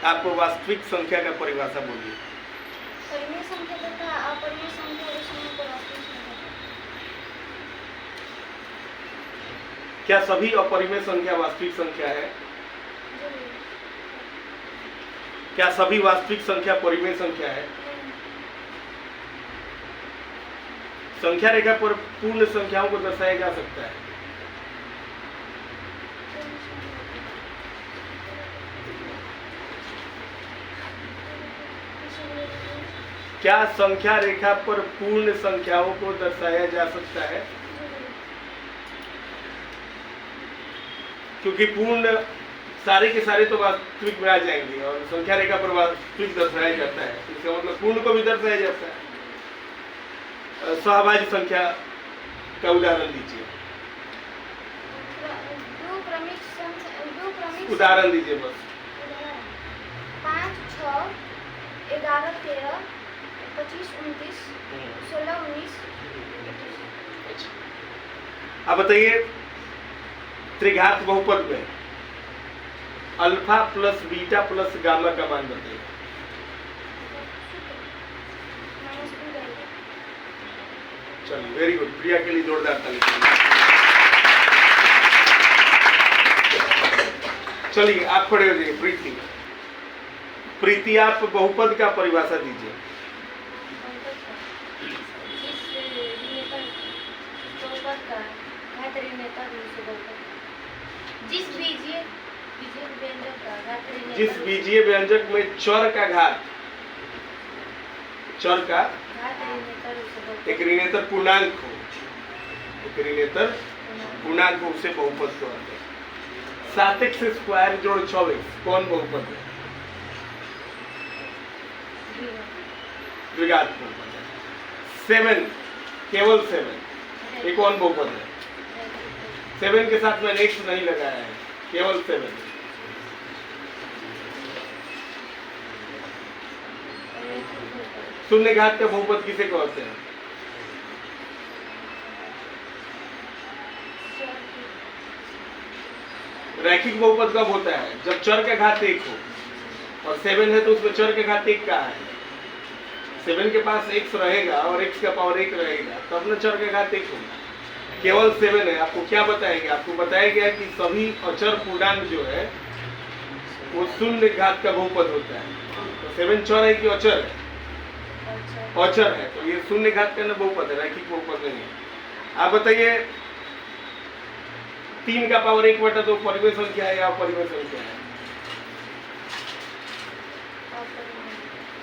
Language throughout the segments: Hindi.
आपको वास्तविक संख्या का परिभाषा बोलिए। परिमेय संख्या तथा अपरिमेय संख्या और समूह को वास्तविक संख्या कहते हैं। क्या सभी अपरिमेय संख्या वास्तविक संख्या है? जरूर। क्या सभी वास्तविक संख्या परिमेय संख्या है? नहीं। संख्या रेखा पर पूर्ण संख्याओं को दर्शाया जा सकता है। क्या संख्या रेखा पर पूर्ण संख्याओं को दर्शाया जा सकता है? क्योंकि पूर्ण सारे के सारे तो वास्तविक में आ जाएंगे और संख्या रेखा पर वास्तविक दर्शाया जाता है, इसका मतलब पूर्ण को भी दर्शाया जाता है। सहभाज्य संख्या का उदाहरण दीजिए। उदाहरण दीजिए बस। 5, 6, 11, 13, 25, 29, 16, 19। अब बताइए त्रिघात बहुपद में alpha plus beta plus gamma का मान बताइए। चलिए, वेरी गुड। प्रिया के लिए जोरदार ताली। चलिए आप खड़े हो जाइए। प्रीति, प्रीति आप बहुपद का परिभाषा दीजिए। जिस बीजीय व्यंजक में चर का घात, चर का एक ऋणेतर पूर्णांक हो, एक ऋणेतर पूर्णांक हो, उसे बहुपद कहते हैं। 7x स्क्वायर जोड़ 24 कौन बहुपद है? द्विघात बहुपद है। 7 केवल 7 ये कौन बहुपद है? 7 के साथ मैंने x नहीं लगाया है, केवल 7। शून्य घात का बहुपद किसे कहते हैं? रैखिक बहुपद कब होता है? जब चर का घात 1 हो, और 7 है तो उसमें चर का घात 1 का है। 7 के पास x रहेगा और x का पावर 1 रहेगा, तब न चर का घात 1 होगा। केवल 7 है। आपको क्या बताएगा? आपको बताया गया कि सभी अचर पूर्णांक जो है वो शून्य घात का बहुपद होता है। तो 7 चर है कि अचर है? अचर है, तो ये शून्य घात का बहुपद है, रैखिक बहुपद नहीं है। आप बताइए 3 का पावर 1/2 परिमेय संख्या है या अपरिमेय संख्या है?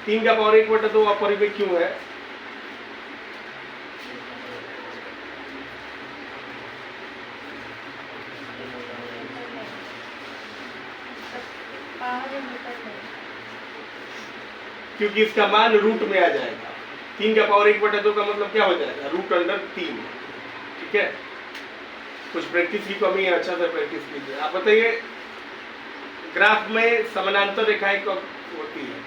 3 का पावर 1/2 अपरिमेय क्यों है? क्योंकि इसका मान रूट में आ जाएगा। 3 का पावर 1/2 का मतलब क्या हो जाएगा? √3। ठीक है, कुछ प्रैक्टिस की कमी है, अच्छा से प्रैक्टिस कीजिए। आप बताइए ग्राफ में समानांतर रेखाएं कब होती है?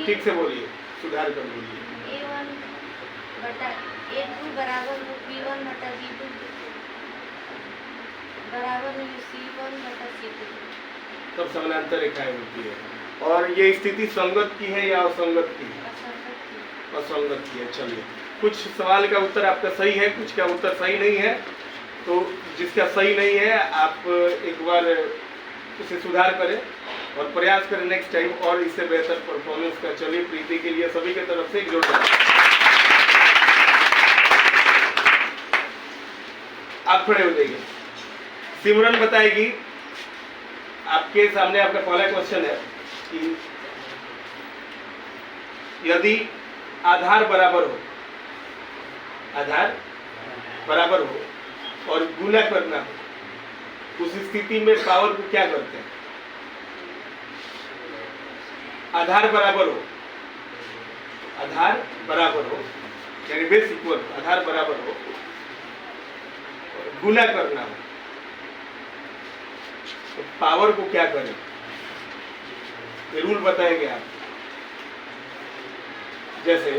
ठीक से बोलिए, सुधार कर बोलिए। तब समानांतर रेखाएं होती है। और ये स्थिति संगत की है या असंगत की है? असंगत की है। चलिए, कुछ सवाल का उत्तर आपका सही है, कुछ का उत्तर सही नहीं है। तो जिसका सही नहीं है आप एक बार उसे सुधार करें और प्रयास करें नेक्स्ट टाइम और इससे बेहतर परफॉर्मेंस का। चलिए, प्रीति के लिए सभी की तरफ से एक जोरदार। आप खड़े हो जाइए। सिमरन बताएगी, आपके सामने आपका पहला क्वेश्चन है कि यदि आधार बराबर हो, आधार बराबर हो और गुना करना हो, उस स्थिति में पावर को क्या करते हैं? आधार बराबर हो, आधार बराबर हो यानी बेस इक्वल, आधार बराबर हो और गुना करना हो तो पावर को क्या करें? ये रूल बताएंगे आप। जैसे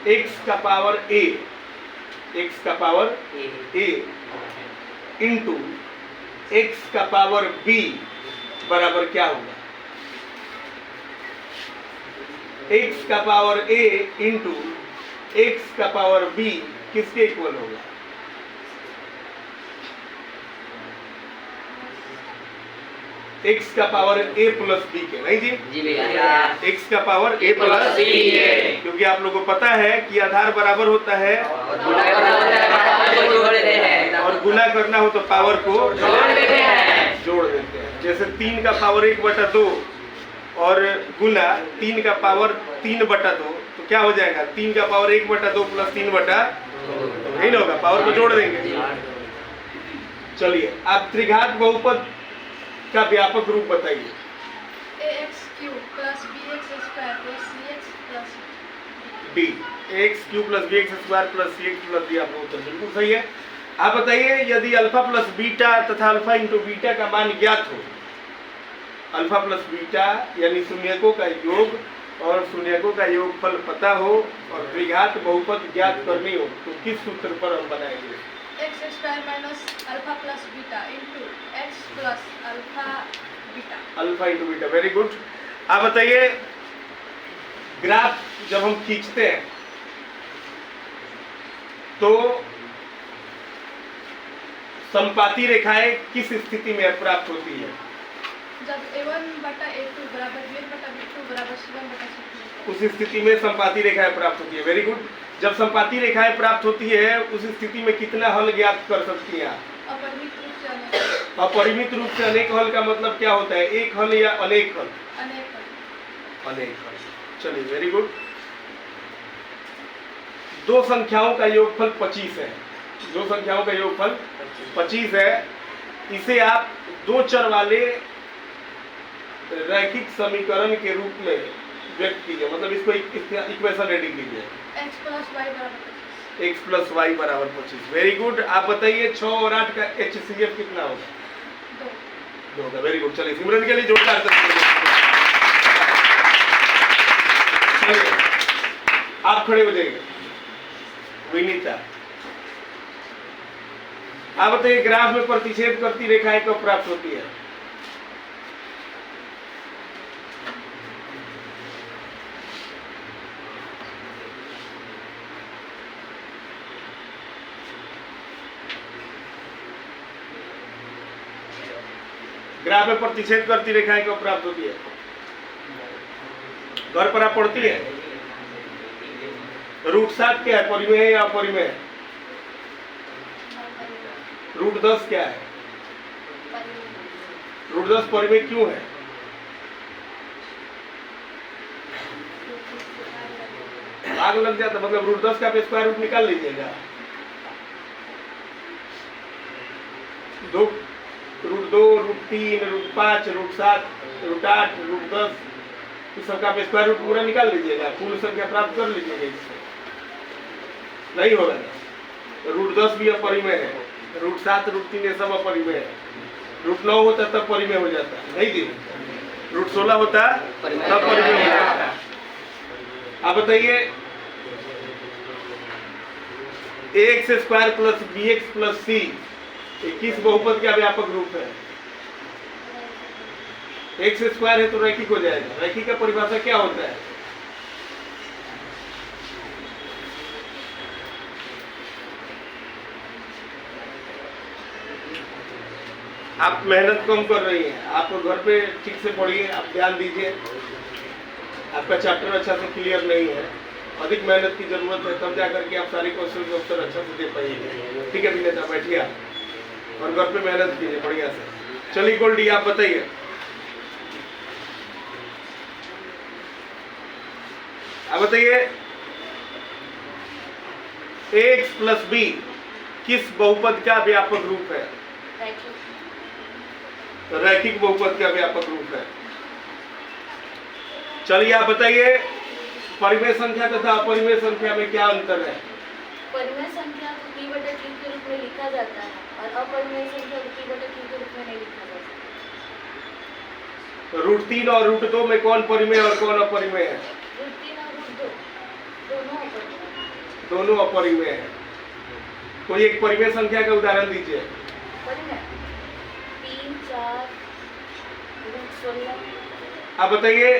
x का पावर a, x का पावर a इंटू x का पावर b बराबर क्या होगा? x का पावर a इंटू x का पावर b किसके इक्वल होगा? x का पावर a प्लस b के, नहीं जी? जी भैया। x का पावर a प्लस b है, क्योंकि आप लोगों को पता है कि आधार बराबर होता है और गुना करना हो तो पावर को जोड़ देते हैं। जैसे 3 का पावर 1/2 और गुना 3 का पावर 3/2 तो क्या हो जाएगा? 3 का पावर 1/2 प्लस 3/2 नहीं होगा, पावर को जोड़ देंगे। चलिए आप त्रिघात बहुपद का व्यापक रूप बताइए। ax³ plus bx² plus cx plus d, ax³ plus bx² plus cx plus d, आपका उत्तर बिल्कुल सही है। आप बताइए यदि अल्फा प्लस बीटा तथा अल्फा इंटू बीटा का मान ज्ञात हो, अल्फा प्लस बीटा यानी शून्यकों का योग और शून्यकों का योगफल पता हो और द्विघात बहुपद ज्ञात करनी हो, तो किस सूत्र पर हम बनाएंगे? x² minus alpha plus beta into x plus alpha beta. Alpha into beta, very good. आप बताइए ग्राफ जब हम खींचते हैं तो समपाती रेखाएं किस स्थिति में प्राप्त होती है? जब a1/a2 बराबर b1/b2 बराबर c1/c2। उस स्थिति में समपाती रेखाएं प्राप्त होती है, वेरी गुड। जब समपाती रेखाएं प्राप्त होती है उस स्थिति में कितना हल ज्ञात कर सकती हैं आप? अपरिमित रूप से अनेक। अपरिमित रूप से अनेक हल का मतलब क्या होता है? एक हल या अनेक हल? अनेक हल। अनेक हल। चलिए वेरी गुड। दो संख्याओं का योगफल 25 है, दो संख्याओं का योगफल 25 है। इसे आप दो चर वाले रैखिक समीकरण के रूप में व्यक्त कीजिए, मतलब इसको इक्वेशन रेडी कीजिए। x प्लस y बराबर 25। x प्लस वाई बराबर 25, वेरी गुड। आप बताइए 6 और 8 का HCF कितना होगा? 2 होगा, वेरी गुड। चलिए सिमरन के लिए जोरदार चलिए आप खड़े हो जाइए। विनीता, आप बताइए ग्राफ में प्रतिच्छेद करती रेखाएं कब प्राप्त होती है? ग्राफ में प्रतिच्छेद करती रेखाएं कब प्राप्त होती है? घर पर आप पढ़ती है? √7 क्या है? परिमेय है या अपरिमेय है? √10 क्या है? √10 परिमेय क्यों है? आग लग जाता, मतलब √10 का आप स्क्वायर रूट निकाल लीजिएगा। √2, √3, √5, √7, √8, √10 इस सबका आप स्क्वायर रूट पूरा निकाल लीजिएगा, पूर्ण संख्या प्राप्त कर लीजिएगा। इससे नहीं होगा ना। √10 भी अपरिमेय है, √7, √3 ये सब अपरिमेय है। √9 होता तब परिमेय हो जाता है, नहीं जी? √16 होता तब परिमेय हो जाता है। आप बताइए ax² plus bx plus c किस बहुपद का व्यापक रूप है? x² है तो रैखिक हो जाएगा। रैखिक का परिभाषा क्या होता है? आप मेहनत कम कर रही हैं, आप घर पे ठीक से पढ़िए, आप ध्यान दीजिए। आपका चैप्टर अच्छा से क्लियर नहीं है, अधिक मेहनत की जरूरत है, तब जाकर के आप सारी क्वेश्चन के उत्तर अच्छा से दे पाइएगा। ठीक है विनेता, बैठिए आप और घर पे मेहनत कीजिए बढ़िया से। चलिए गोल्डी आप बताइए। अब बताइए ax प्लस b किस बहुपद का व्यापक रूप है? रैखिक बहुपद का व्यापक रूप है। चलिए आप बताइए परिमेय संख्या तथा अपरिमेय संख्या में क्या अंतर है? परिमेय संख्या को p/q के रूप में लिखा जाता है और अपरिमेय संख्या को p/q के रूप में नहीं लिखा जा सकता। √3 और √2 में कौन परिमेय और कौन अपरिमेय है? √3 और √2 दोनों अपरिमेय। दोनों अपरिमेय है। कोई एक परिमेय संख्या का उदाहरण दीजिए। परिमेय 3, 4, 16। आप बताइए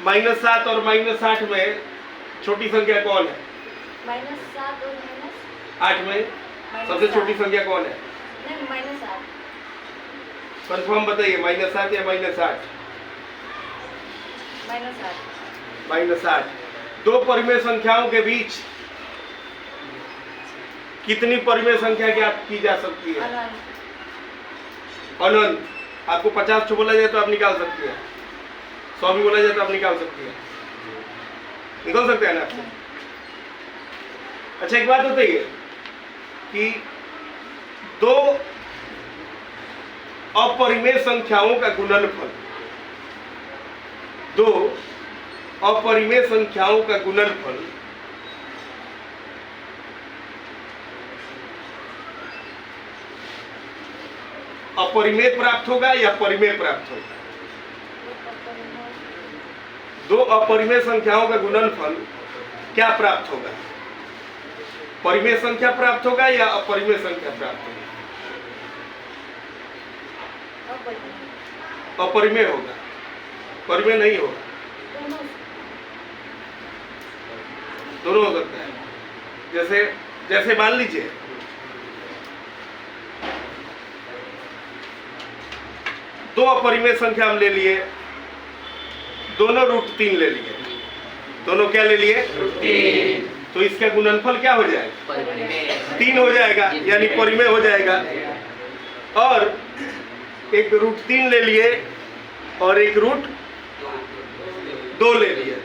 -7 और -8 में छोटी संख्या कौन है? -7 और 8 में सबसे छोटी संख्या कौन है? नहीं -8। कंफर्म बताइए, -7 या -8? -8। -8। दो परिमेय संख्याओं के बीच कितनी परिमेय संख्या ज्ञात की जा सकती है? अनंत। अनंत। आपको 50 बोला जाए तो आप निकाल सकती है, 100 भी बोला जाए तो आप निकाल सकती है, निकाल सकते हैं ना? अच्छा एक बात बताइए कि दो अपरिमेय संख्याओं का गुणनफल, दो अपरिमेय संख्याओं का गुणनफल अपरिमेय प्राप्त होगा या परिमेय प्राप्त होगा? दो अपरिमेय संख्याओं का गुणनफल क्या प्राप्त होगा? परिमेय संख्या प्राप्त होगा या अपरिमेय संख्या प्राप्त होगा? अपरिमेय होगा, परिमेय नहीं होगा। दोनों हो सकता है। जैसे जैसे मान लीजिए दो अपरिमेय संख्या हम ले लिए, दोनों √3 ले लिए। दोनों क्या ले लिए? √3। तो इसका गुणनफल क्या हो जाएगा? 3 हो जाएगा, यानी परिमेय हो जाएगा। और एक √3 ले लिए और एक √2 ले लिए,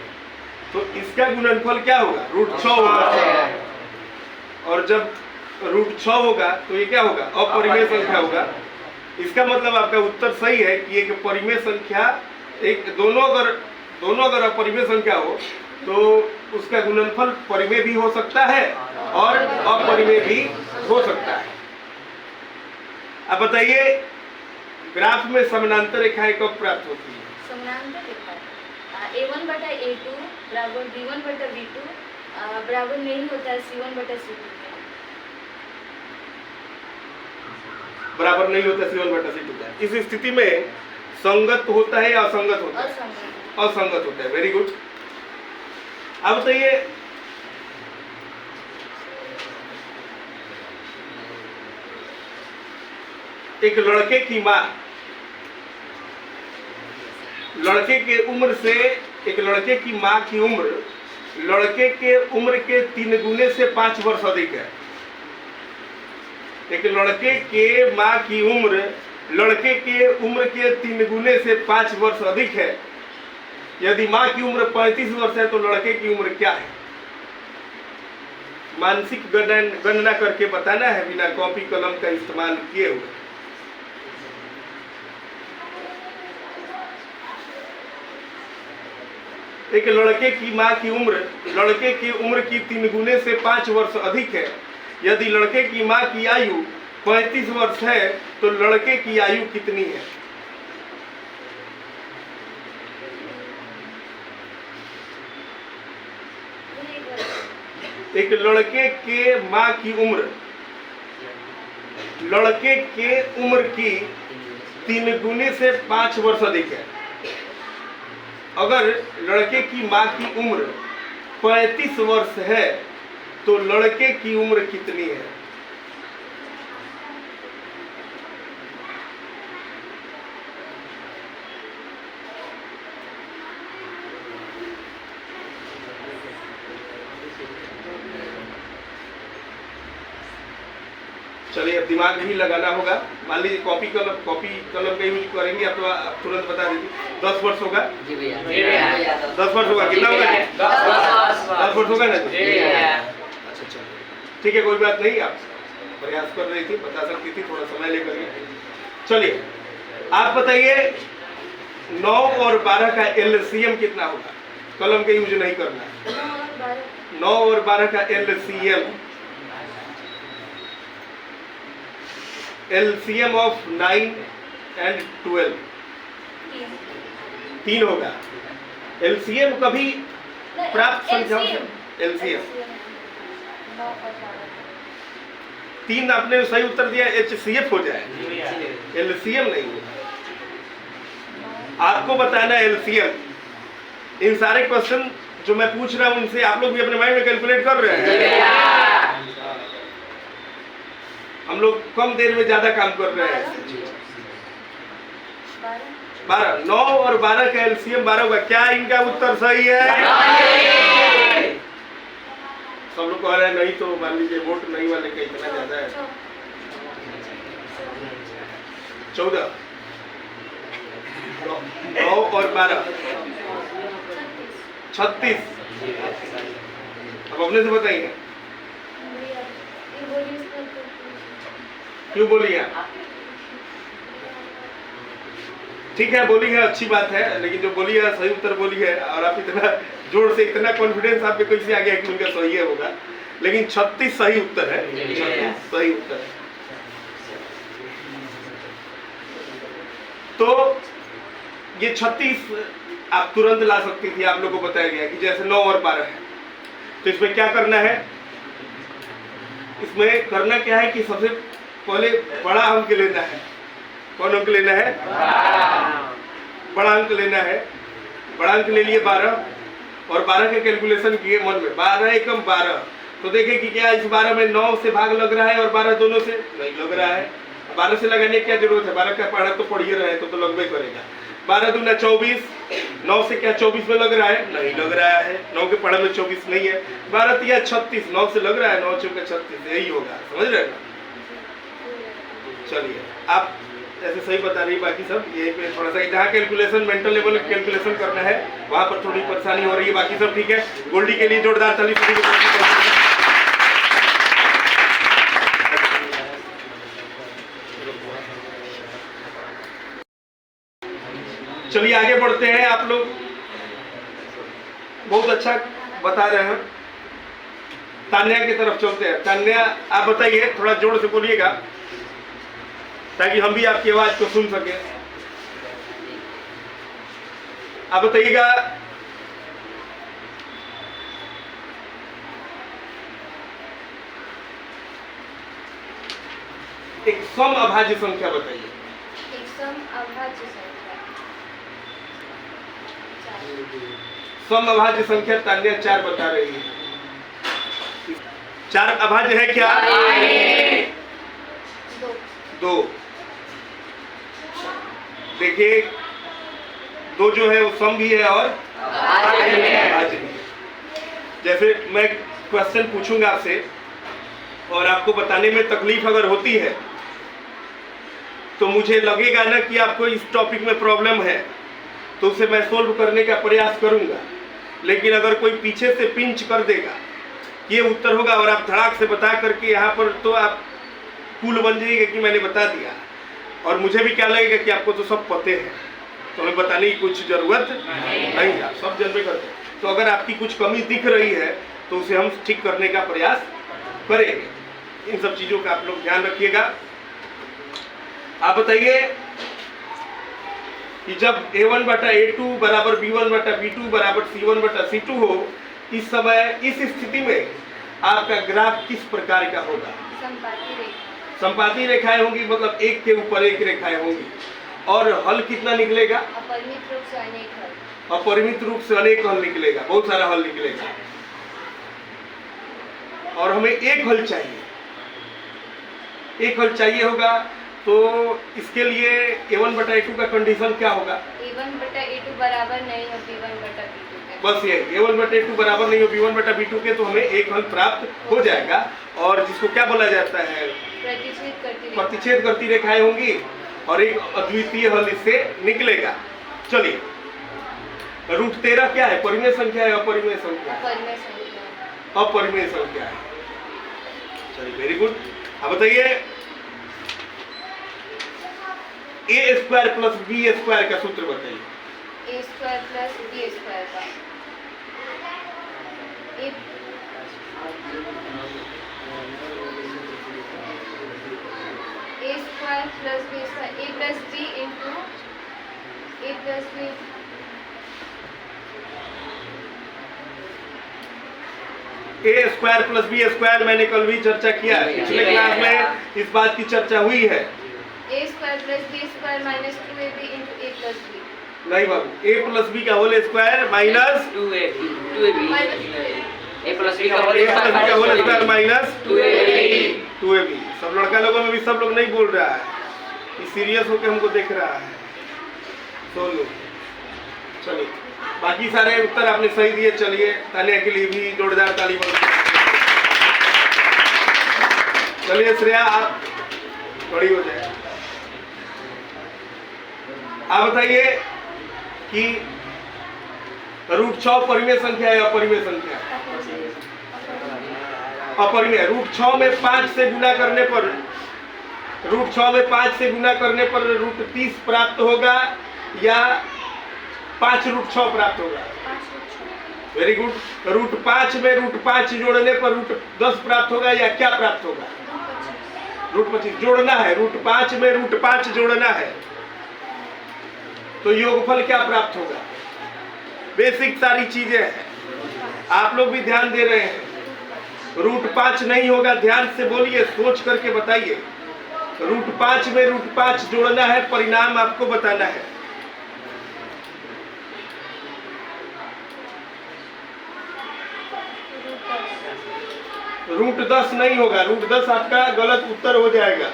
तो इसका गुणनफल क्या होगा? √6 होगा। और जब √6 होगा तो ये क्या होगा? अपरिमेय संख्या होगा। इसका मतलब आपका उत्तर सही है कि एक परिमेय संख्या, एक दोनों अगर अपरिमेय संख्या हो तो उसका गुणनफल परिमेय भी हो सकता है और अपरिमेय भी हो सकता है। अब बताइए ग्राफ में समानांतर रेखाएं कब प्राप्त होती है? समानांतर रेखा A1/A2 बराबर B1/B2 बराबर नहीं होता है C1/C2 के। बराबर नहीं होता C1/C2 का। इस स्थिति में संगत होता है या असंगत होता है? असंगत। असंगत होता है। Very good. अब बताइए एक लड़के की माँ लड़के के उम्र से, एक लड़के की माँ की उम्र लड़के के उम्र के 3 गुने से 5 वर्ष अधिक है। एक लड़के के माँ की उम्र लड़के के उम्र के 3 गुने से 5 वर्ष अधिक है। यदि माँ की उम्र 35 वर्ष है तो लड़के की उम्र क्या है? मानसिक गणना करके बताना है, बिना कॉपी कलम का इस्तेमाल किए हुए। एक लड़के की माँ की उम्र लड़के की उम्र की 3 गुने से 5 वर्ष अधिक है। यदि लड़के की माँ की आयु 35 वर्ष है तो लड़के की आयु कितनी है? एक लड़के के माँ की उम्र लड़के के उम्र की 3 गुने से 5 वर्ष अधिक है। अगर लड़के की माँ की उम्र 35 वर्ष है तो लड़के की उम्र कितनी है? चलिए अब दिमाग भी लगाना होगा। मान लीजिए कॉपी कलम का यूज करेंगे अब तो आप तुरंत बता दीजिए। 10 वर्ष होगा? जी भैया। 10 वर्ष होगा? कितना होगा? 10 वर्ष होगा ना? जी भैया। अच्छा चलो ठीक है, कोई बात नहीं। आप प्रयास कर रही थी, बता सकती थी, थोड़ा समय लेकर के। चलिए आप बताइए 9 और 12 का एलसीएम कितना होगा? कलम का यूज नहीं करना है। 9 और 12 का एलसीएम ऑफ 9 and 12 3 होगा। एलसीएम कभी प्राप्त संख्याओं से एलसीएम। 9 और 12 3 आपने सही उत्तर दिया, एचसीएफ हो जाए, एलसीएम नहीं होगा। आपको बताना है एलसीएम। इन सारे क्वेश्चन जो मैं पूछ रहा हूं उनसे आप लोग भी अपने माइंड में कैलकुलेट कर रहे हैं। हम लोग कम देर में ज्यादा काम कर रहे हैं। 12 9 और 12 का एलसीएम 12 होगा। क्या इनका उत्तर सही है? सब लोग कह रहे हैं नहीं, तो मान लीजिए वोट नहीं वाले का इतना ज्यादा है। 14 9 और 12 36। अब अपने से बताइए क्यों बोली है? ठीक है, बोली है, अच्छी बात है, लेकिन जो बोली है सही उत्तर बोली है। और आप इतना जोर से, इतना कॉन्फिडेंस आप पे कैसे आ गया कि उनका सही है होगा? लेकिन 36 सही उत्तर है। 36 सही उत्तर है। तो ये 36 आप तुरंत ला सकती थी। आप लोगों को बताया गया कि जैसे 9 और 12 है, तो इसमें क्या करना है? इसमें करना क्या है कि सबसे पहले बड़ा अंक लेना है। कौन अंक लेना है? बड़ा अंक लेना है। बड़ा अंक ले लिए 12, और 12 के कैलकुलेशन किए मन में। 12 एकम 12, तो देखें कि क्या इस 12 में 9 से भाग लग रहा है और 12 दोनों से नहीं लग रहा है। 12 से लगाने की क्या जरूरत है? 12 का पढ़ा तो पढ़िए रहे तो लगभग करेगा। 12 दूना 24, 9 से क्या 24 में लग रहा है? नहीं लग रहा है। 9 के पढ़ा में 24 नहीं है। 12 तिया 36, 9 से लग रहा है, 9 चौका 36, यही होगा। समझ रहे हैं? चलिए, आप ऐसे सही बता रही, बाकी सब ये पे थोड़ा सा जहाँ कैलकुलेशन मेंटल लेवल कैलकुलेशन करना है वहाँ पर थोड़ी परेशानी हो रही है। बाकी सब ठीक है। गोल्डी के लिए जोरदार ताली। चलिए आगे बढ़ते हैं। आप लोग बहुत अच्छा बता रहे हैं। तान्या की तरफ चलते हैं। तान्या, आप बताइए, थोड़ा जोर से बोलिएगा ताकि हम भी आपकी आवाज को सुन सके। आप बताइएगा, एक सम अभाज्य संख्या बताइए। एक सम अभाज्य संख्या सम अभाज्य संख्या तान्या 4 बता रही है। 4 अभाज्य है क्या? 2। देखिए, 2 जो है वो सम भी है और अभाज्य भी है। जैसे मैं क्वेश्चन पूछूंगा आपसे और आपको बताने में तकलीफ अगर होती है तो मुझे लगेगा ना कि आपको इस टॉपिक में प्रॉब्लम है, तो उसे मैं सोल्व करने का प्रयास करूंगा। लेकिन अगर कोई पीछे से पिंच कर देगा ये उत्तर होगा और आप धड़ाक से बता करके यहाँ पर, तो आप कूल बन जाइएगा कि मैंने बता दिया। और मुझे भी क्या लगेगा कि आपको तो सब पते हैं, तो हमें बताने की कुछ जरूरत नहीं, आप सब जानते करते हैं। तो अगर आपकी कुछ कमी दिख रही है तो उसे हम ठीक करने का प्रयास करेंगे। इन सब चीज़ों का आप लोग ध्यान रखिएगा। आप बताइए कि जब A1 बटा A2 बराबर B1 बटा B2 बराबर C1 बटा C2 हो, इस समय इस स्थिति में आपका ग्राफ किस प्रकार का होगा? संपाती रेखाएं होंगी, मतलब एक के ऊपर एक रेखाएं होंगी। और हल कितना निकलेगा? अपरिमित रूप से अनेक हल। अपरिमित रूप से अनेक हल निकलेगा, बहुत सारा हल निकलेगा। और हमें एक हल चाहिए, एक हल चाहिए होगा। तो इसके लिए A1 बटा A2 का कंडीशन क्या होगा? A1 बटा A2 बराबर नहीं हो B1 बटा B2 के। बस ये A1 बटा A2 बराबर नहीं हो B1 बटा B2 के, तो हमें एक हल प्राप्त हो जाएगा। और जिसको क्या बोला जाता है? प्रतिच्छेद करती रेखाएं होंगी और एक अद्वितीय हल इससे निकलेगा। चलिए, रूट 13 क्या है? परिमेय संख्या है अपरिमेय संख्या? अपरिमेय संख्या है। चलिए, वेरी गुड। अब बताइए, A² प्लस B² का सूत्र बताइए। A² प्लस B² का A² plus B² A plus B into A plus B A square plus B square मैंने कल भी चर्चा किया है, पिछले क्लास में इस बात की चर्चा हुई है। A square plus B square minus 2ab into A plus B. नहीं बाबू, ए प्लस बी का whole square minus 2ab A plus B का whole square minus 2ab 2ab। सब लड़का लोगों में भी सब लोग नहीं बोल रहा है, ये सीरियस होकर हमको देख रहा है। सुन लो, चलिए बाकी सारे उत्तर आपने सही दिए। चलिए तालियां के लिए भी जोरदार ताली बजाइए। चलिए श्रेया आप खड़ी हो जाए। आप बताइए कि √6 परिमेय संख्या है अपरिमेय संख्या है? अपरिमेय। √6 में 5 से गुना करने पर √6 में 5 से गुना करने पर √30 प्राप्त होगा या 5 √6 प्राप्त होगा? Very good. √5 में √5 जोड़ने पर √10 प्राप्त होगा या क्या प्राप्त होगा? √25 जोड़ना है, √5 में √5 जोड़ना है तो योगफल क्या प्राप्त होगा? बेसिक सारी चीजें हैं, आप लोग भी ध्यान दे रहे हैं। √5 नहीं होगा, ध्यान से बोलिए, सोच करके बताइए। √5 में √5 जोड़ना है, परिणाम आपको बताना है। √10 नहीं होगा, √10 आपका गलत उत्तर हो जाएगा।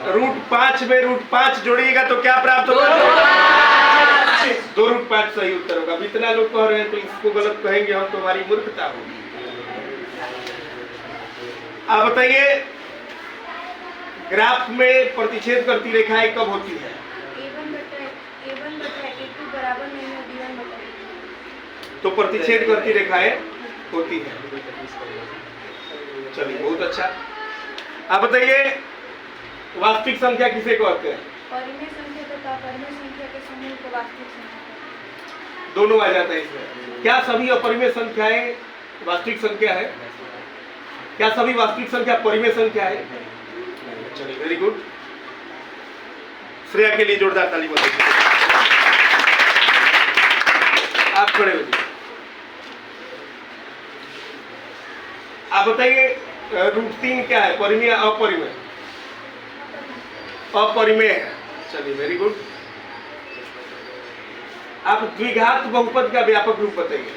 √5 में √5 जोड़िएगा तो क्या प्राप्त होगा? 2 √5 सही उत्तर होगा। इतना लोग कह रहे हैं तो इसको गलत कहेंगे हम, तो हमारी मूर्खता होगी। आप बताइए ग्राफ में प्रतिच्छेद करती रेखाएं कब होती है? A1/A2 बराबर नहीं है D1/A2। तो प्रतिच्छेद करती रेखाएं होती है। चलिए बहुत अच्छा। आप बताइए वास्तविक संख्या किसे कहते हैं? परिमेय संख्या तथा अपरिमेय संख्या के समूह को वास्तविक संख्या कहते हैं। दोनों आ जाता है इसमें। क्या सभी अपरिमेय संख्याएं वास्तविक संख्या है? क्या सभी वास्तविक संख्या परिमेय संख्या है? चलिए वेरी गुड। श्रेया के लिए जोरदार ताली बजाइए। आप खड़े हो जाइए। आप बताइए √3 क्या है, परिमेय या अपरिमेय? अपरिमेय है। चलिए वेरी गुड। आप द्विघात बहुपद का व्यापक रूप बताइए।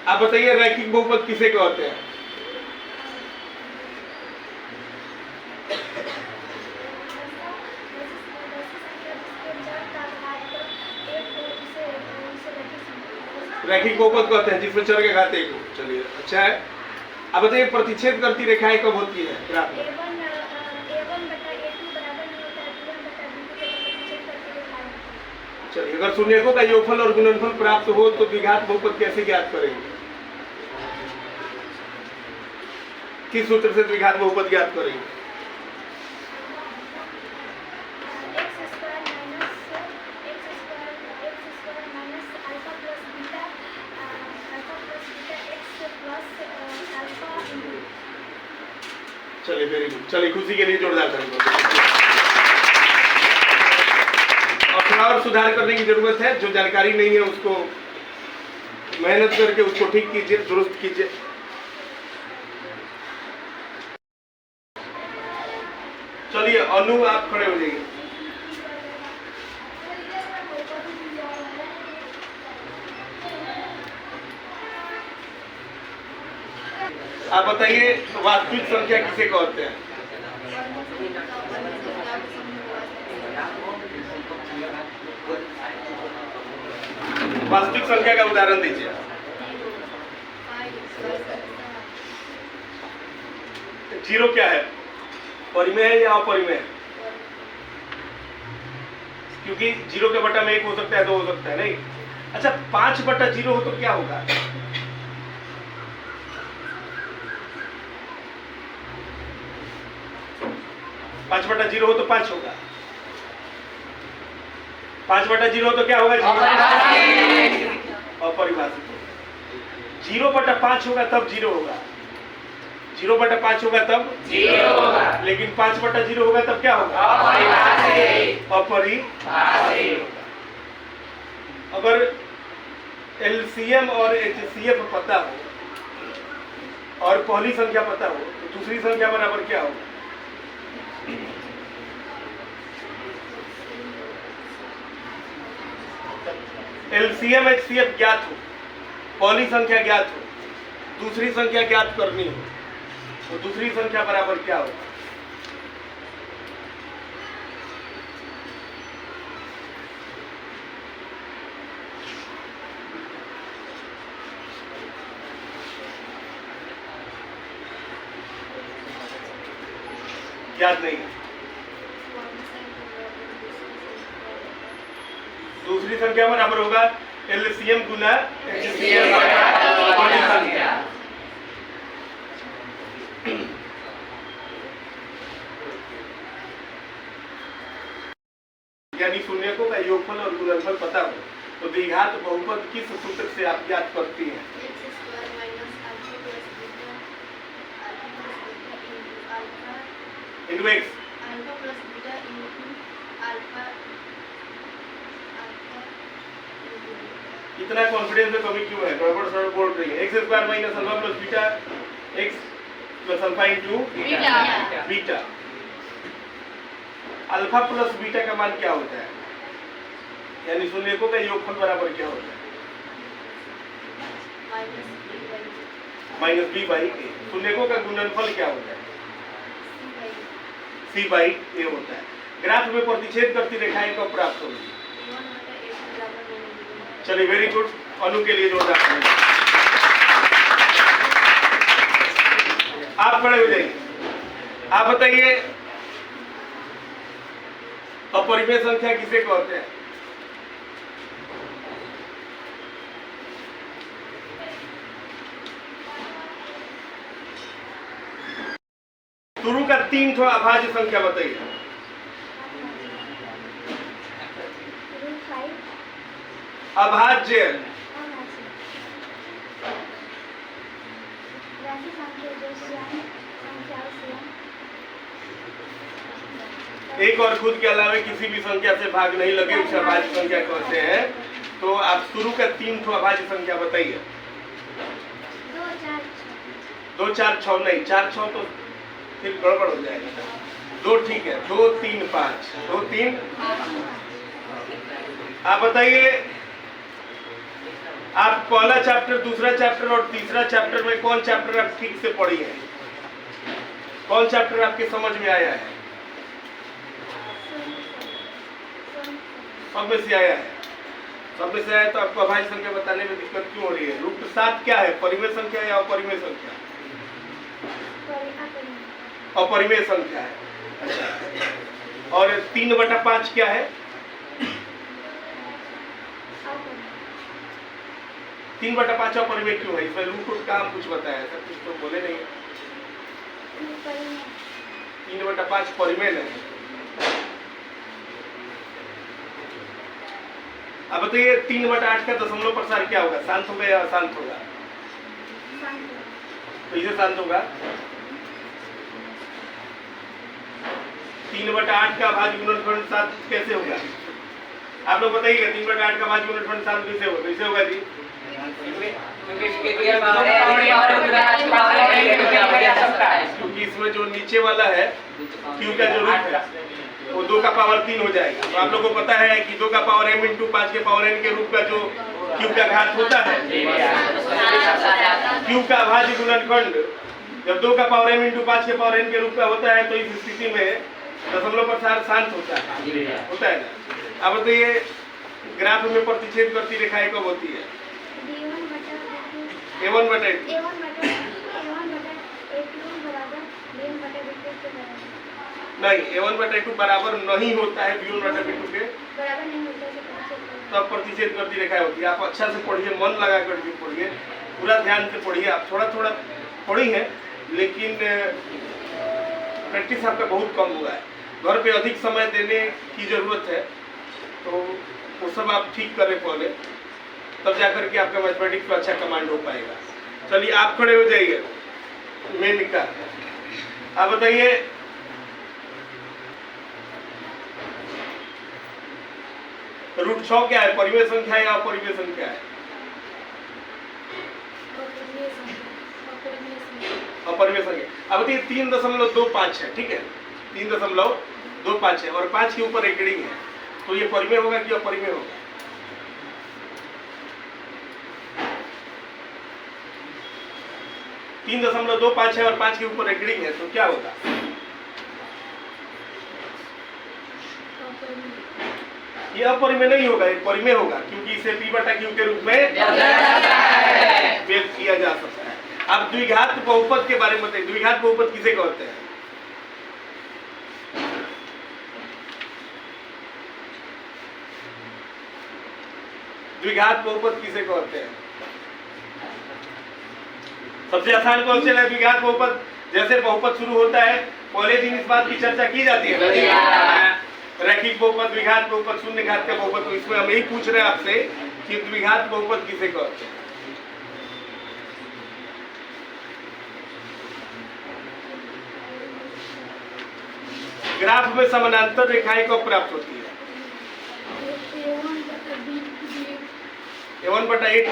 आप बताइए रैखिक बहुपद किसे कहते हैं? रैखिक बहुपद कहते हैं जिसमें चर के घात 1 हो। चलिए अच्छा है। अब बताइए प्रतिच्छेद करती रेखाएं कब होती है ग्राफ में? चलिए अगर शून्यकों का योगफल और गुणनफल प्राप्त हो तो द्विघात बहुपद कैसे ज्ञात करेंगे? किस सूत्र से द्विघात बहुपद ज्ञात करेंगे? चलिए वेरी गुड। चलिए खुशी के लिए जोरदार ताली। और थोड़ा और सुधार करने की जरूरत है। जो जानकारी नहीं है उसको मेहनत करके उसको ठीक कीजिए, दुरुस्त कीजिए। चलिए अनु आप खड़े हो जाइए। आप बताइए वास्तविक संख्या किसे कहते हैं? वास्तविक संख्या का उदाहरण दीजिए। जीरो क्या है, परिमेय है या अपरिमेय? क्योंकि 0 के बटा में 1 हो सकता है, 2 हो सकता है, नहीं? अच्छा 5/0 हो तो क्या होगा? 5/0 हो तो 5 होगा। 5/0 हो तो क्या होगा? अपरिभाषित। 0/5 होगा तब 0 होगा, 0/5 होगा तब 0 होगा, लेकिन 5/0 होगा तब क्या होगा? अपरिभाषित होगा। अगर एलसीएम और एचसीएफ पता हो और पहली संख्या पता हो तो दूसरी संख्या बराबर क्या होगा? एलसीएम एचसीएफ ज्ञात हो, पहली संख्या ज्ञात हो, दूसरी संख्या ज्ञात करनी हो तो दूसरी संख्या बराबर क्या होगा? याद नहीं, दूसरी संख्या बराबर होगा एलसीएम गुना एचसीएफ पहली संख्या। यानी शून्यकों का योगफल और गुणनफल पता हो तो द्विघात बहुपद किस सूत्र से आप ज्ञात करती हैं? Into x. इतना कॉन्फिडेंस में कमी क्यों है? गड़बड़ सड़बड़ बोल रही है। x² minus alpha plus beta x plus alpha into beta. Alpha plus beta का मान क्या होता है? यानी शून्यकों का योगफल बराबर क्या होता है? -b/a। शून्यकों का गुणनफल क्या होता है? c/a होता है। ग्राफ में प्रतिच्छेद करती रेखाएं कब प्राप्त होगी? चलिए, वेरी गुड। अनु के लिए जोरदार ताली। आप खड़े हो जाइए। आप बताइए अपरिमेय संख्या किसे कहते हैं? शुरू का 3 ठो अभाज्य संख्या बताइए। अभाज्य एक और खुद के अलावा किसी भी संख्या से भाग नहीं लगे उसे अभाज्य संख्या कहते हैं। तो आप शुरू का 3 ठो अभाज्य संख्या बताइए। 2, 4, 6 नहीं, 4, 6 तो फिर गड़बड़ हो जाएगा। 2 ठीक है, 2, 3, 5, 2, 3। आप बताइए आप पहला चैप्टर, दूसरा चैप्टर और तीसरा चैप्टर में कौन चैप्टर आप ठीक से पढ़ी है? कौन चैप्टर आपके समझ में आया है? सब में से आया है। सब में से आया तो आपको अभाज्य संख्या बताने में दिक्कत क्यों हो रही है? √7 क्या है? परिमेय संख्या या अपरिमेय संख्या? अपरिमेय संख्या है। अच्छा, और 3/5 क्या है? 3/5 अपरिमेय क्यों है? इसमें रूट का हम कुछ बताया, सब कुछ तो बोले नहीं। 3/5 परिमेय नहीं। अब बताइए 3/8 का दशमलव प्रसार क्या होगा? शांत होगा या अशांत होगा? तो इसे शांत होगा। 3/8 का भाज्य गुणनफल 7 कैसे होगा? आप लोग बताइएगा 3/8 का भाज्य गुणनफल 7 कैसे होगा? कैसे होगा जी? क्योंकि इसमें जो नीचे वाला है q का जो रूट है वो 2 का पावर 3 हो जाएगा। तो आप लोगों को पता है कि 2 का पावर m इंटू 5 के पावर n के रूप का जो q का घात होता है, q का अभाज्य गुणनखंड जब 2 का पावर m इंटू 5 के पावर n के रूप का होता है तो इस स्थिति में दशमलव प्रसार शांत होता है ना। अब बताइए ग्राफ में प्रतिच्छेद करती रेखाएं कब होती है? a1/2 नहीं, a1/2 बराबर नहीं होता है b1/2 के, तब प्रतिच्छेद करती रेखाएं होती है। आप अच्छा से पढ़िए, मन लगा करके पढ़िए, पूरा ध्यान से पढ़िए। आप थोड़ा थोड़ा पढ़ी है लेकिन प्रैक्टिस आपका बहुत कम हुआ है। घर पे अधिक समय देने की जरूरत है, तो वो सब आप ठीक करें पहले, तब जाकर के आपका मैथमेटिक्स पर अच्छा कमांड हो पाएगा। चलिए आप खड़े हो जाइए, मैं लिखा। आप बताइए √6 क्या है, परिमेय संख्या है या अपरिमेय संख्या है? अपरिमेय संख्या, अपरिमेय संख्या। अपरिमेय संख्या। अब बताइए 3.25 है, ठीक है, 3.25 है और 5 के ऊपर एक रीडिंग है, तो ये परिमेय होगा कि अपरिमेय होगा? तीन 3.25 है और 5 के ऊपर एक रीडिंग है, तो क्या होगा? ये अपरिमेय नहीं होगा, ये परिमेय होगा, क्योंकि इसे P/Q के रूप में व्यक्त किया जा सकता है। अब द्विघात बहुपद के बारे में बताइए, द्विघात बहुपद किसे कहते हैं? द्विघात बहुपद किसे कहते हैं? सबसे आसान क्वेश्चन है द्विघात बहुपद। जैसे बहुपद शुरू होता है पहले दिन इस बात की चर्चा की जाती है, रैखिक बहुपद, द्विघात बहुपद, शून्य घात का बहुपद। तो इसमें हम यही पूछ रहे हैं आपसे कि द्विघात बहुपद किसे कहते हैं? ग्राफ में समानांतर रेखाएं कब प्राप्त होती है? A1/A2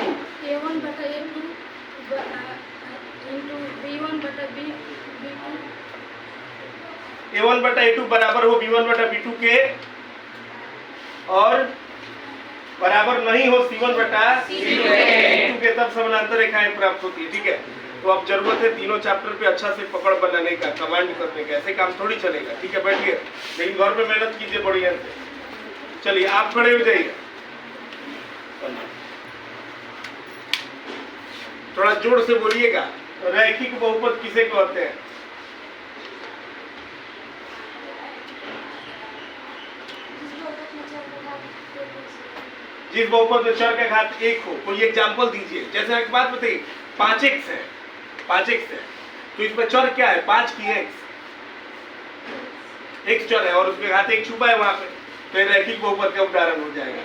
A1/A2 बराबर हो B1/B2 के और बराबर नहीं हो C1/C2 के, तब समानांतर रेखाएं प्राप्त होती है। ठीक है, तो अब जरूरत है तीनों चैप्टर पे अच्छा से पकड़ बनाने का, कमांड करने का, ऐसे काम थोड़ी चलेगा। ठीक है, बैठिए, लेकिन घर पे मेहनत कीजिए बढ़िया से। चलिए आप खड़े हो जाइए, थोड़ा जोर से बोलिएगा। रैखिक बहुपद किसे कहते हैं? जिस बहुपद में चर का घात 1 हो। कोई एग्जाम्पल दीजिए। जैसे एक बात बताइए, 5x है, 5x है, तो इसमें चर क्या है? 5 की x चर है और उसके घात 1 छुपा है वहां पे, तो रैखिक बहुपद का उदाहरण हो जाएगा।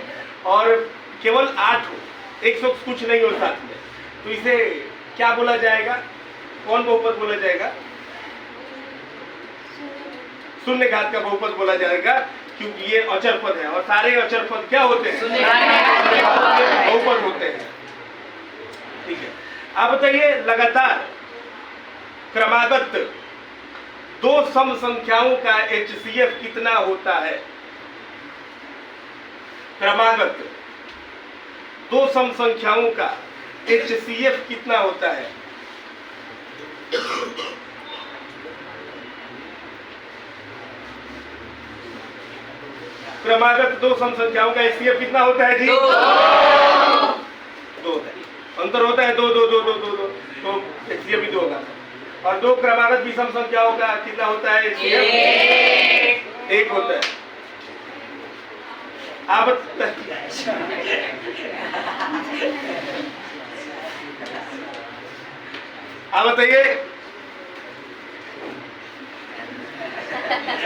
और केवल 8 हो, 100 कुछ नहीं हो साथ में, तो इसे क्या बोला जाएगा? कौन बहुपद बोला जाएगा? शून्य घात का बहुपद बोला जाएगा, क्योंकि ये अचर पद है और सारे अचर पद क्या होते हैं? बहुपद होते हैं। ठीक है, आप बताइए लगातार क्रमागत दो सम संख्याओं का HCF कितना होता है? क्रमागत दो सम संख्याओं का HCF कितना होता है? क्रमागत दो सम संख्याओं का HCF कितना होता है जी? 2 होता है। अंतर होता है 2 2 2 2 2 2, तो HCF भी 2 होगा। और दो क्रमागत विषम संख्याओं का कितना होता है HCF? 1 होता है। आप बताइए,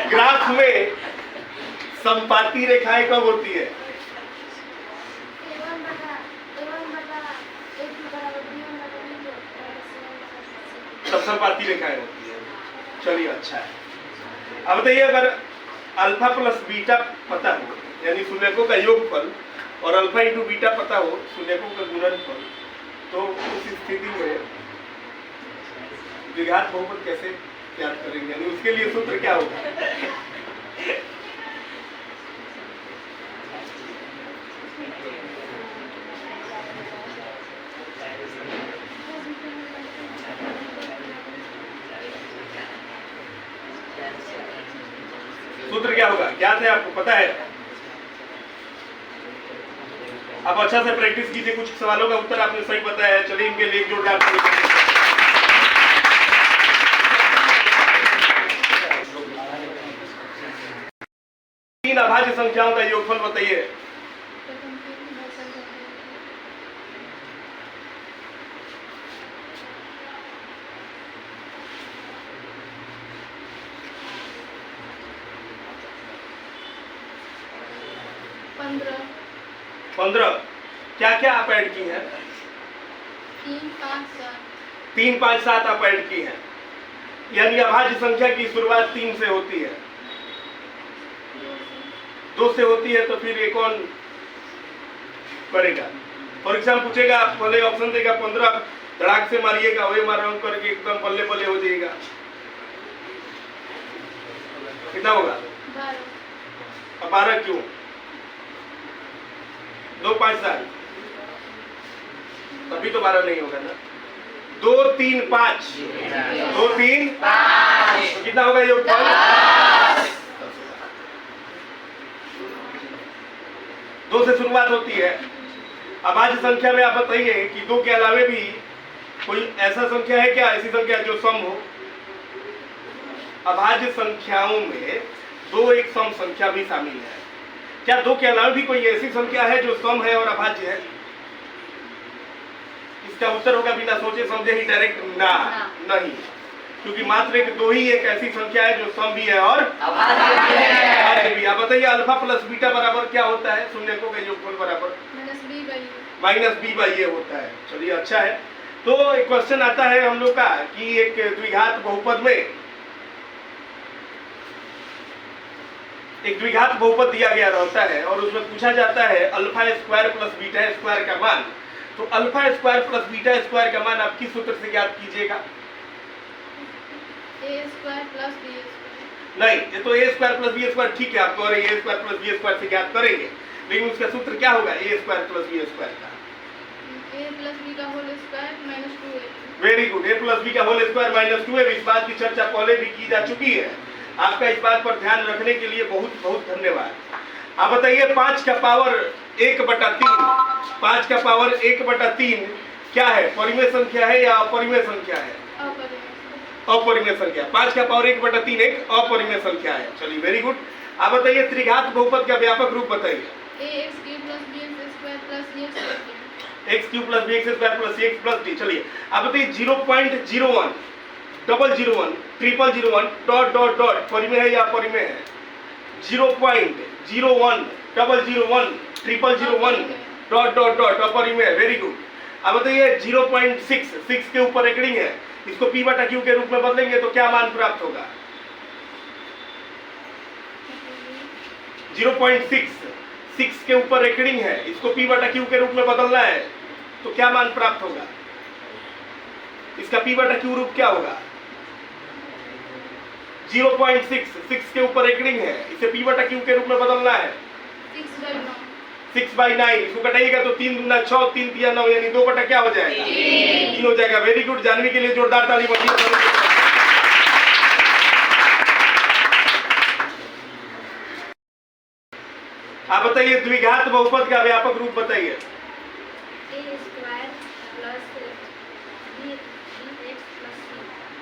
ग्राफ में समपाती रेखाएं कब होती है? तब समपाती रेखाएं होती है। चलिए अच्छा है। अब बताइए, अगर अल्फा प्लस बीटा पता हो, यानी शून्यकों का योगफल, और अल्फा इंटू बीटा पता हो, शून्यकों का गुणनफल, तो उस स्थिति में द्विघात बहुपद कैसे ज्ञात करेंगे? यानी उसके लिए सूत्र क्या होगा? सूत्र क्या होगा? क्या है आपको पता है? आप अच्छा से प्रैक्टिस कीजिए। कुछ सवालों का उत्तर आपने सही बताया है। चलिए इनके लिए एक जोरदार ताली। तीन अभाज्य संख्याओं का योगफल बताइए। पंद्रह। क्या क्या आप ऐड की हैं? 3 5 7 3, 5, 7 आप ऐड की है, यानी अभाज्य संख्या की शुरुआत 3 से होती है, 2 से होती है, तो फिर ये कौन करेगा? फॉर एग्जाम्पल पूछेगा, आप पहले ऑप्शन देगा 15, धड़ाक से मारिएगा, वही मारा करके एकदम पल्ले पल्ले हो जाएगा। कितना होगा? 12। अब 12 क्यों? 2, 5, 7, तभी तो 12 नहीं होगा ना। 2, 3, 5, 2, 3, 5, तो कितना होगा योगफल? 2 से शुरुआत होती है। अभाज्य संख्या में आप बताइए कि 2 के अलावे भी कोई ऐसा संख्या है क्या, ऐसी संख्या जो सम हो? अभाज्य संख्याओं में 2 एक सम संख्या भी शामिल है। क्या 2 के अलावा भी कोई ऐसी संख्या है जो सम है और अभाज्य है? इसका उत्तर होगा बिना सोचे समझे ही डायरेक्ट ना, नहीं, क्योंकि मात्र एक 2 ही एक ऐसी संख्या है जो सम भी है और अभाज्य भी। आप बताइए अल्फा प्लस बीटा बराबर क्या होता है? शून्यकों का योगफल बराबर माइनस बी बाई ए होता है। चलिए अच्छा है। तो एक क्वेश्चन आता है हम लोग का कि एक द्विघात बहुपद में एक द्विघात बहुपद दिया गया रहता है और उसमें पूछा जाता है alpha square plus beta square का मान। तो alpha square plus beta square का मान आप किस सूत्र से ज्ञात कीजिएगा? a square plus b square. नहीं, ये तो a square plus B square ठीक है, आप कह रहे हैं a square plus B square से ज्ञात करेंगे, लेकिन उसका सूत्र क्या होगा a square plus B square का? a प्लस b का whole square minus 2a। Very good, a plus B का होल स्क्वायर माइनस 2a। इस बात की चर्चा पहले भी की जा चुकी है। आपका इस बात पर ध्यान रखने के लिए बहुत बहुत धन्यवाद। आप बताइए 5 का पावर 1/3, 5 का पावर 1/3 क्या है? परिमेय संख्या है या अपरिमेय संख्या है? अपरिमेय संख्या। 5 का पावर 1/3 एक अपरिमेय संख्या है। चलिए वेरी गुड। आप बताइए त्रिघात बहुपद का व्यापक रूप बताइए। ax cube plus bx square plus cx plus d। x cube plus bx square plus cx plus d। चलिए आप बताइए 0.01 0.001 0.001 डॉट डॉट डॉट परिमेय है या अपरिमेय है? 0.01 0.001 0.001 डॉट डॉट डॉट अपरिमेय। Very good. अब बताइए 0.6 6 के ऊपर एक रिंग है, इसको p बटा q के रूप में बदलेंगे तो क्या मान प्राप्त होगा? 0.6 6 के ऊपर एक रिंग है, इसको p बटा q के रूप में बदलना है तो क्या मान प्राप्त होगा? इसका p बटा q रूप क्या होगा? 0.6 6 के ऊपर एक रिंग है, इसे p बटा q के रूप में बदलना है 6/9। इसको कटाइएगा तो 3 दूना 6 3 तिया 9 यानी 2 बटा क्या हो जाएगा? 3 हो जाएगा। Very good. जानवी के लिए जोरदार ताली बजाइए। आप बताइए द्विघात बहुपद का व्यापक रूप बताइए। a square plus bx plus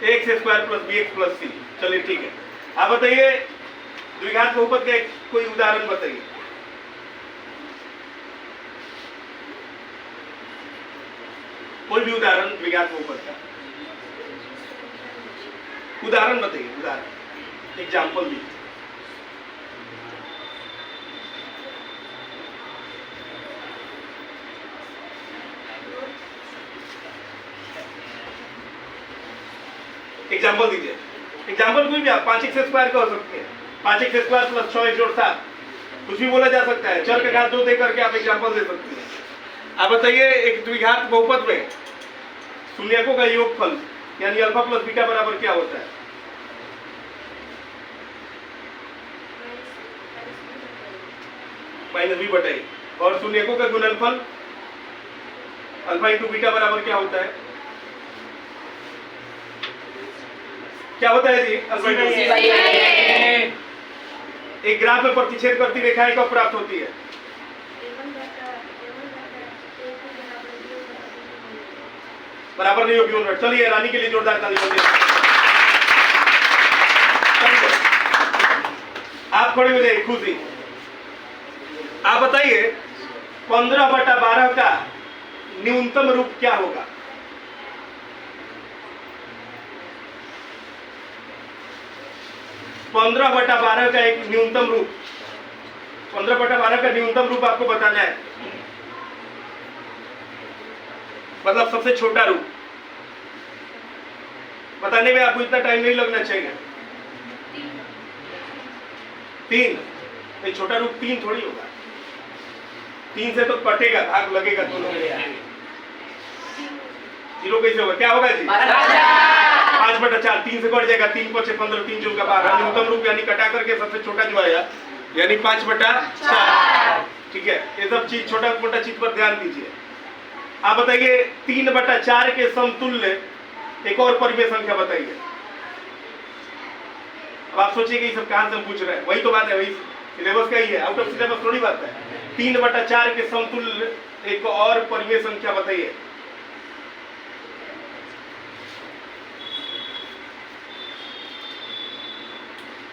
c। x square plus bx plus c। चलिए ठीक है। आप बताइए द्विघात बहुपद का कोई उदाहरण बताइए। कोई भी उदाहरण द्विघात बहुपद का उदाहरण बताइए। उदाहरण एग्जाम्पल दीजिए। एग्जाम्पल दीजिए। एग्जाम्पल कोई भी आप 5x स्क्वायर का हो सकती है, 5x स्क्वायर प्लस 6x जोड़ 7, कुछ भी बोला जा सकता है। चर का घात 2 दे करके आप एग्जाम्पल दे सकते हैं। आप बताइए एक द्विघात बहुपद में शून्यकों का योगफल यानी अल्फा प्लस बीटा बराबर क्या होता है? माइनस बी बटा ए। और शून्यकों का गुणनफल अल्फा इंटू बीटा बराबर क्या होता है? क्या होता है जी? अल्फा इंटू एक ग्राफ में प्रतिच्छेद करती रेखाएं कब प्राप्त होती है? बराबर नहीं होगी यूनिट। चलिए रानी के लिए जोरदार ताली बजाइए। आप खड़े हो जाइए खुशी। आप बताइए 15/12 का न्यूनतम रूप क्या होगा? पंद्रह बटा 12 का एक न्यूनतम रूप, 15/12 का न्यूनतम रूप आपको बताना है, मतलब सबसे छोटा रूप। बताने में आपको इतना टाइम नहीं लगना चाहिए। 3 ये छोटा रूप 3 थोड़ी होगा, 3 से तो कटेगा, भाग लगेगा दोनों में। 0 कैसे होगा, क्या होगा जी? 5/4, 3 से कट जाएगा, 3 5 15, 3 4 का 12, न्यूनतम रूप यानी कटा करके सबसे छोटा जो आया यानी 5/4। ठीक है, ये सब चीज छोटा मोटा चीज पर ध्यान दीजिए। आप बताइए 3/4 के समतुल्य एक और परिमेय संख्या बताइए। अब आप सोचिए कि ये सब कहां से हम पूछ रहे हैं, वही तो बात है, वही सिलेबस का ही है, आउट ऑफ सिलेबस थोड़ी बात है। 3/4 के समतुल्य एक और परिमेय संख्या बताइए।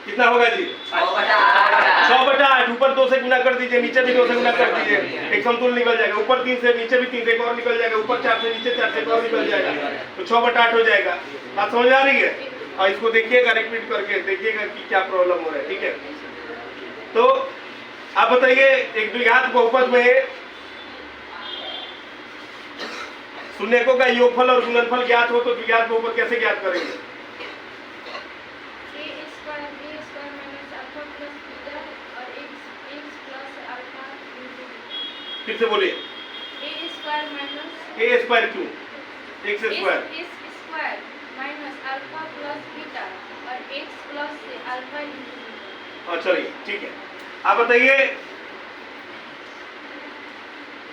कितना होगा जी? 6/8। ऊपर 2 से गुना कर दीजिए, नीचे भी 2 से गुना कर दीजिए, एक समतुल्य निकल जाएगा। ऊपर 3 से नीचे भी 3 से एक और निकल जाएगा, ऊपर 4 से नीचे 4 से एक और निकल जाएगा, तो 6/8 हो जाएगा। बात समझ आ रही है? और इसको देखिएगा, रिपीट करके देखिएगा कि क्या प्रॉब्लम हो रहा है। ठीक है, तो आप बताइए एक द्विघात बहुपद में शून्यकों का योगफल और गुणनफल ज्ञात हो तो द्विघात बहुपद कैसे ज्ञात करेंगे? फिर से बोलिए। a square minus A square क्यों? x square square minus alpha plus beta और x प्लस से अल्फा इंटू। चलिए ठीक है, आप बताइए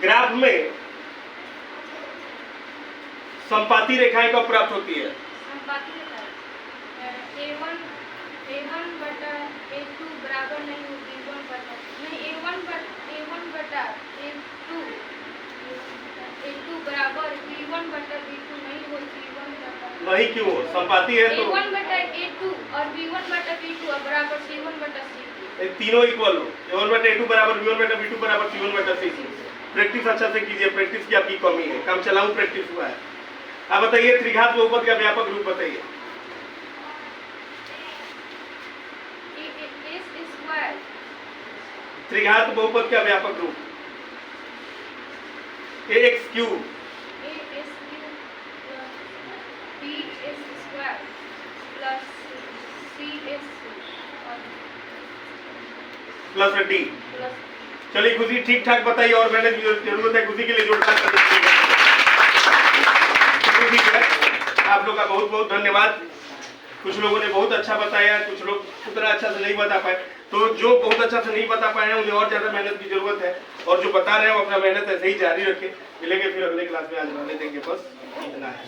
ग्राफ में समपाती रेखाएं कब प्राप्त होती है? संपाती रेखा a1 बटा a2 बराबर नहीं होगी a1 बटा नहीं a1 बटा a2 बराबर b1 बटा b2 नहीं होगी b1 बटा नहीं क्यों? संपाती है तो a1 बटा a2 और b1 बटा b2 और बराबर c1 बटा c2। तीनों इक्वल हो, a1 बटा a2 बराबर b1 बटा b2 बराबर c1 बटा c2। प्रैक्टिस अच्छा से कीजिए, प्रैक्टिस की आपकी कमी है, काम चलाऊ प्रैक्टिस हुआ है। आप बताइए त्रिघात बहुपद का व्यापक रूप बताइए। त्रिघात बहुपद का व्यापक रूप ax क्यूब प्लस डी। चलिए खुशी ठीक ठाक बताइए, और मेहनत की जरूरत है, खुशी के लिए जोरदार ठीक है। आप लोग का बहुत बहुत धन्यवाद। कुछ लोगों ने बहुत अच्छा बताया, कुछ लोग उतना अच्छा से नहीं बता पाए, तो जो बहुत अच्छा से नहीं बता पाए हैं उन्हें और ज्यादा मेहनत की जरूरत है, और जो बता रहे हैं वो अपना मेहनत ऐसे ही जारी रखें। मिलेंगे फिर अगले क्लास में, आज रहने देंगे, बस इतना है।